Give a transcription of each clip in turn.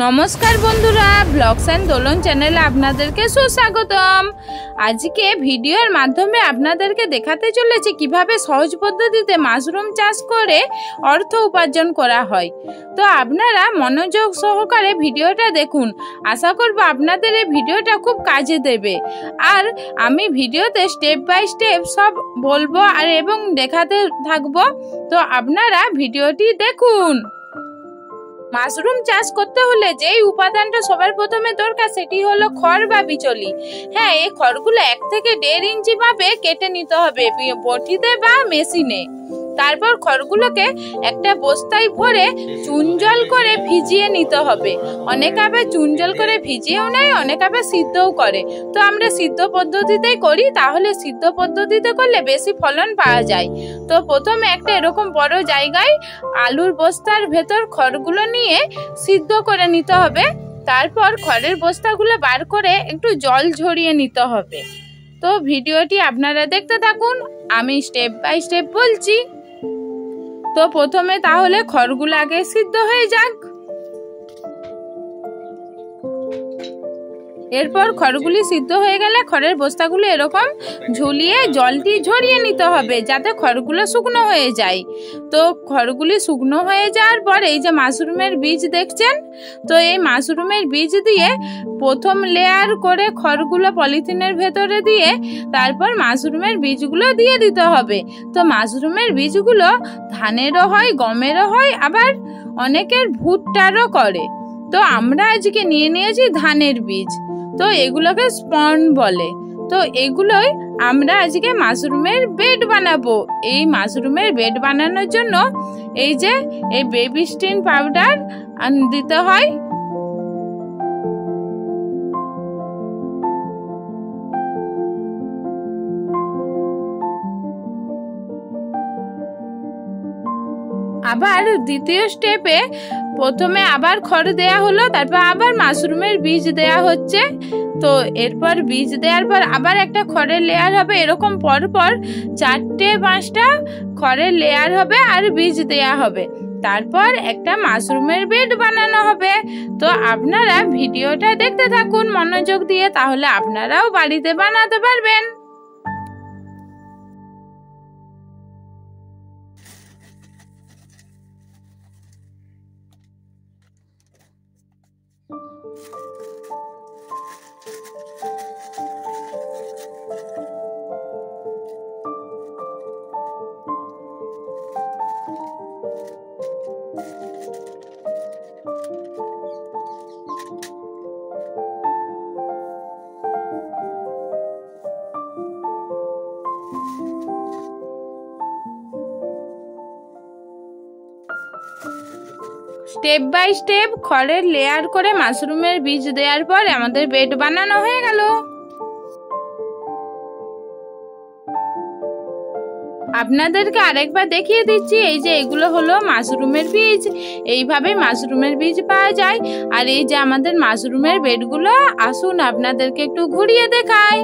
নমস্কার বন্ধুরা, blogs and দোলন চ্যানেলে আপনাদেরকে সুস্বাগতম। আজকে ভিডিওর মাধ্যমে আপনাদেরকে দেখাতে চলেছি কিভাবে সহজ পদ্ধতিতে মাশরুম চাষ করে অর্থ উপার্জন করা হয়। তো আপনারা মনোযোগ সহকারে ভিডিওটা দেখুন। আশা করব আপনাদের এই ভিডিওটা খুব কাজে দেবে। আর আমি ভিডিওতে স্টেপ বাই স্টেপ সব বলবো আর এবং দেখাতে থাকবো। তো আপনারা ভিডিওটি দেখুন। মাশরুম চাষ করতে হলে যেই উপাদানটা সবার প্রথমে দরকার সেটি হলো খড় বা বিচলি। হ্যাঁ, এই খড়গুলো 1 থেকে 1.5 ইঞ্চি ভাবে কেটে নিতে হবে বটিতে বা মেশিনে। তারপর খড়গুলোকে একটা বস্তায় ভরে চুন জল করে ভিজিয়ে নিতে হবে। অনেকে আবার চুন জল করে ভিজিয়েও নেয়, অনেকে আবার সিদ্ধও করে। তো আমরা সিদ্ধ পদ্ধতিতেই করি, তাহলে সিদ্ধ পদ্ধতিতে করলে বেশি ফলন পাওয়া যায়। তো প্রথমে একটা এরকম বড় জায়গায় আলুর বস্তার ভেতর খড়গুলো নিয়ে সিদ্ধ করে নিতে হবে। তারপর খড়ের বস্তাগুলো বার করে একটু জল ঝরিয়ে নিতে হবে। তো ভিডিওটি আপনারা দেখতে থাকুন, আমি স্টেপ বাই স্টেপ বলছি। তো প্রথমে তাহলে খড়গুলো আগে সিদ্ধ হয়ে যাক। এরপর খড়গুলি সিদ্ধ হয়ে গেলে খড়ের বস্তাগুলো এরকম ঝুলিয়ে জলটি ঝরিয়ে নিতে হবে যাতে খড়গুলো শুকনো হয়ে যায়। তো খড়গুলি শুকনো হয়ে যাওয়ার পর এই যে মাশরুমের বীজ দেখছেন, তো এই মাশরুমের বীজ দিয়ে প্রথম লেয়ার করে খড়গুলো পলিথিনের ভেতরে দিয়ে তারপর মাশরুমের বীজগুলো দিয়ে দিতে হবে। তো মাশরুমের বীজগুলো ধানেরও হয়, গমেরও হয়, আবার অনেকের ভুট্টারও করে। তো আমরা আজকে নিয়ে নিয়েছি ধানের বীজ। তো এগুলোকে স্পন বলে। তো এগুলোই আমরা আজকে মাশরুমের বেড বানাবো। এই মাশরুমের বেড বানানোর জন্য এই যে এই বেবি স্টিন পাউডার দিতে হয়। আবার দ্বিতীয় স্টেপে প্রথমে আবার খড় দেয়া হলো, তারপর আবার মাশরুমের বীজ দেয়া হচ্ছে। তো এরপর বীজ দেওয়ার পর আবার একটা খড়ের লেয়ার হবে, এরকম পরপর 4-5টা খড়ের লেয়ার হবে আর বীজ দেয়া হবে। তারপর একটা মাশরুমের বেড বানানো হবে। তো আপনারা ভিডিওটা দেখতে থাকুন মনোযোগ দিয়ে, তাহলে আপনারাও বাড়িতে বানাতে পারবেন। স্টেপ বাই স্টেপ খড়ের লেয়ার করে মাশরুমের বীজ দেওয়ার পর আমাদের বেড বানানো হয়ে গেল। আপনাদেরকে আরেকবার দেখিয়ে দিচ্ছি। এই যে এগুলো হলো মাশরুমের বীজ। এইভাবে মাশরুমের বীজ পাওয়া যায়। আর এই যে আমাদের মাশরুমের বেডগুলো, আসুন আপনাদেরকে একটু ঘুরিয়ে দেখাই।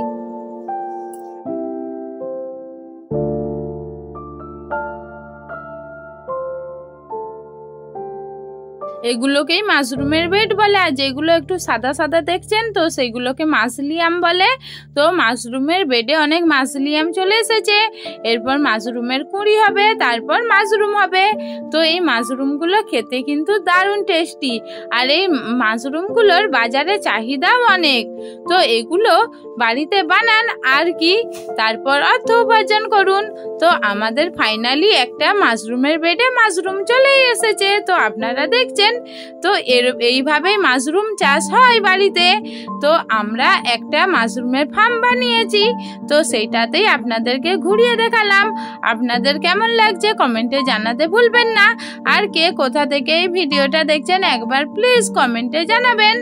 এগুলোকেই মাশরুমের বেড বলে। আর যেগুলো একটু সাদা সাদা দেখছেন, তো সেগুলোকে মাসলিয়াম বলে। তো মাশরুমের বেডে অনেক মাসলিয়াম চলে এসেছে। এরপর মাশরুমের কুঁড়ি হবে, তারপর মাশরুম হবে। তো এই মাশরুমগুলো খেতে কিন্তু দারুণ টেস্টি। আর এই মাশরুমগুলোর বাজারে চাহিদাও অনেক। তো এগুলো বাড়িতে বানান আর কি, তারপর অর্থ উপার্জন করুন। তো আমাদের ফাইনালি একটা মাশরুমের বেডে মাশরুম চলে এসেছে। তো আপনারা দেখছেন, তো এইভাবেই মাশরুম চাষ হয় বাড়িতে। তো আমরা একটা মাশরুমের ফার্ম বানিয়েছি। তো সেইটাতেই আপনাদেরকে ঘুরিয়ে দেখালাম। আপনাদের কেমন লাগছে কমেন্টে জানাতে ভুলবেন না। আর কে কোথা থেকে এই ভিডিওটা দেখছেন একবার প্লিজ কমেন্টে জানাবেন।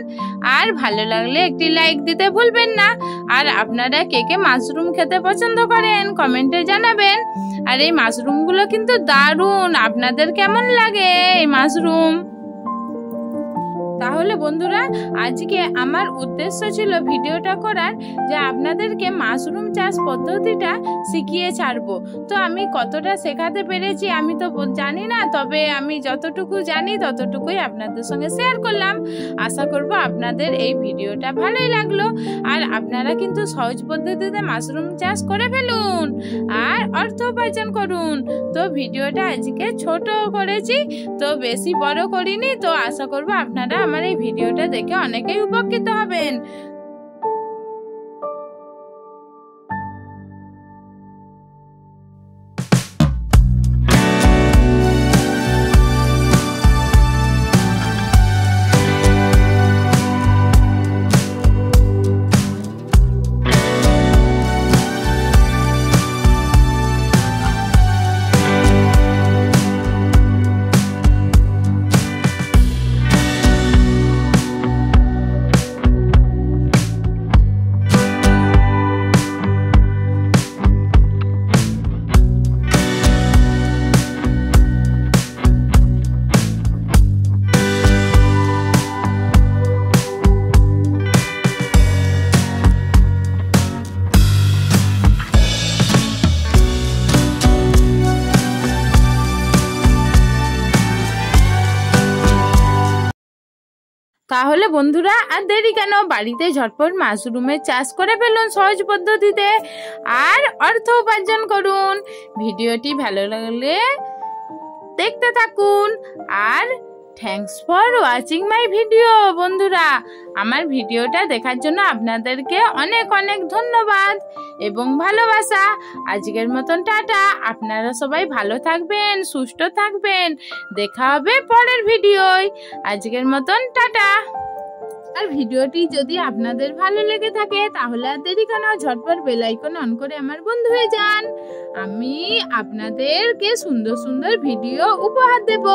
আর ভালো লাগলে একটি লাইক দিতে ভুলবেন না। আর আপনারা কে কে মাশরুম খেতে পছন্দ করেন কমেন্টে জানাবেন। আর এই মাশরুমগুলো কিন্তু দারুণ। আপনাদের কেমন লাগে এই মাশরুম? তাহলে বন্ধুরা, আজকে আমার উদ্দেশ্য ছিল ভিডিওটা করার যে আপনাদেরকে মাশরুম চাষ পদ্ধতিটা শিখিয়ে ছাড়বো। তো আমি কতটা শেখাতে পেরেছি আমি তো জানি না, তবে আমি যতটুকু জানি ততটুকুই আপনাদের সঙ্গে শেয়ার করলাম। আশা করব আপনাদের এই ভিডিওটা ভালোই লাগলো, আর আপনারা কিন্তু সহজ পদ্ধতিতে মাশরুম চাষ করে ফেলুন আর অর্থ উপার্জন করুন। তো ভিডিওটা আজকে ছোট করেছি, তো বেশি বড় করিনি। তো আশা করব আপনারা আমার এই ভিডিওটা দেখে অনেকেই উপকৃত হবেন। তাহলে বন্ধুরা, আর দেরি কেন, বাড়িতে ঝটপট মাশরুমের চাষ করে ফেলুন সহজ পদ্ধতিতে আর অর্থ উপার্জন করুন। ভিডিওটি ভালো লাগলে দেখতে থাকুন। আর thanks for watching my video. বন্ধুরা, আমার ভিডিওটা দেখার জন্য আপনাদেরকে অনেক অনেক ধন্যবাদ এবং ভালোবাসা। আজকের মতন টাটা। আপনারা সবাই ভালো থাকবেন, সুস্থ থাকবেন। দেখা হবে পরের ভিডিওয়। আজকের মতন টাটা। আর ভিডিওটি যদি আপনাদের ভালো লেগে থাকে তাহলে আর দেরি কেন, ঝটপট বেল আইকন অন করে আমার বন্ধু হয়ে যান। আমি আপনাদেরকে সুন্দর সুন্দর ভিডিও উপহার দেব।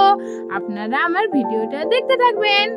আপনারা আমার ভিডিওটা দেখতে থাকবেন।